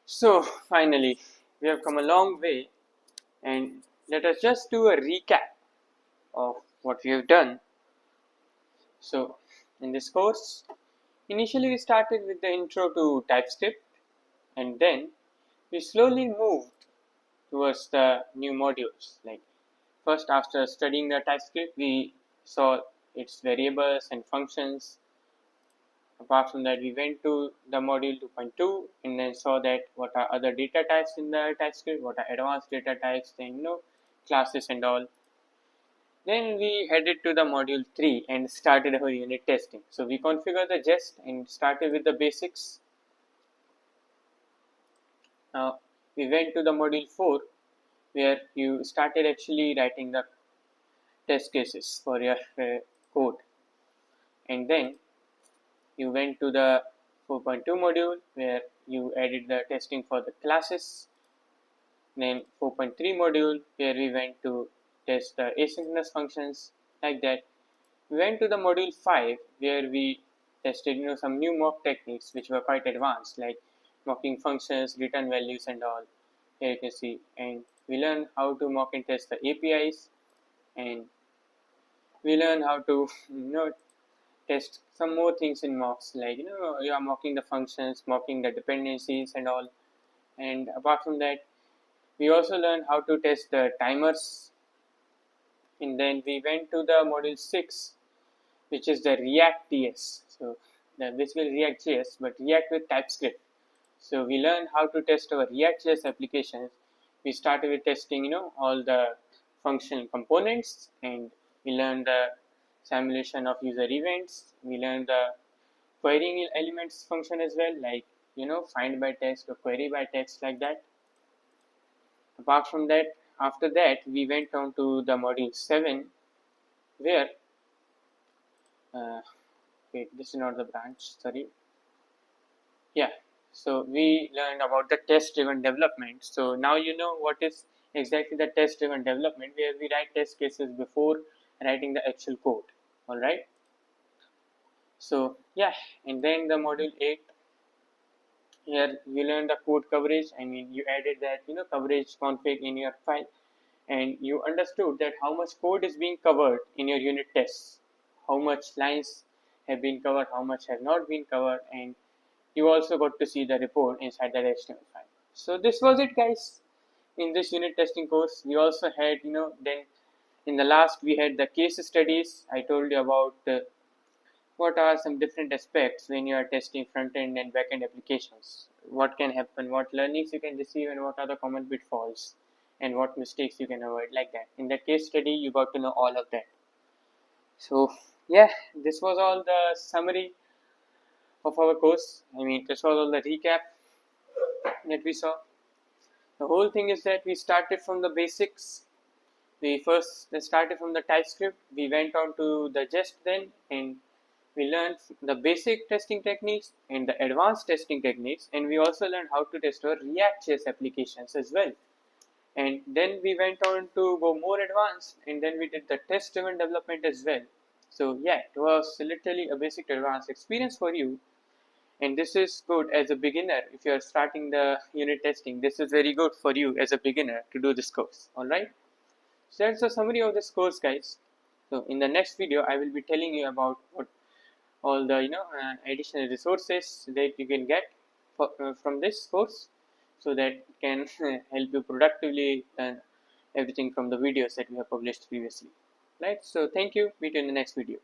So finally, we have come a long way, and let us just do a recap of what we have done. So, in this course, initially we started with the intro to TypeScript, and then we slowly moved towards the new modules. Like, first, after studying the TypeScript, we saw its variables and functions. Apart from that, we went to the module 2.2 and then saw that what are other data types in the TypeScript, what are advanced data types, then classes and all. Then we headed to the module 3 and started our unit testing. So we configured the jest and started with the basics. Now we went to the module 4 where you started actually writing the test cases for your code, and then you went to the 4.2 module where you added the testing for the classes. Then 4.3 module where we went to test the asynchronous functions, like that. We went to the module 5 where we tested some new mock techniques which were quite advanced, like mocking functions, return values and all. Here you can see, and we learned how to mock and test the APIs, and we learned how to test some more things in mocks, like you are mocking the functions, mocking the dependencies and all. And apart from that, we also learned how to test the timers. And then we went to the module 6, which is the React TS. So the basically React JS, but React with TypeScript. So we learned how to test our React JS applications. We started with testing, all the functional components, and we learned the simulation of user events. We learned the querying elements function as well, like find by text or query by text, like that. Apart from that, after that, we went on to the module 7, where wait, this is not the branch, sorry. Yeah, so we learned about the test driven development. So now you know what is exactly the test driven development, where we write test cases before writing the actual code. All right. So yeah, and then the module 8, here we learned the code coverage. I mean, you added that coverage config in your file, and you understood that how much code is being covered in your unit tests, how much lines have been covered, how much have not been covered, and you also got to see the report inside that HTML file. So this was it, guys. In this unit testing course, we also had then in the last we had the case studies. I told you about what are some different aspects when you are testing front end and back end applications, what can happen, what learnings you can receive, and what are the common pitfalls, and what mistakes you can avoid, like that. In the case study, you got to know all of that. So yeah, this was all the summary of our course. I mean, this was all the recap that we saw. The whole thing is that we started from the basics. We first started from the TypeScript. We went on to the jest then, and we learned the basic testing techniques and the advanced testing techniques, and we also learned how to test our React.js applications as well. And then we went on to go more advanced, and then we did the test-driven development as well. So yeah, it was literally a basic to advanced experience for you. And this is good as a beginner. If you are starting the unit testing, this is very good for you as a beginner to do this course. All right. So that's a summary of this course, guys. So in the next video, I will be telling you about what all the additional resources that you can get from this course, so that it can help you productively learn everything from the videos that we have published previously. Right. So thank you. Meet you in the next video.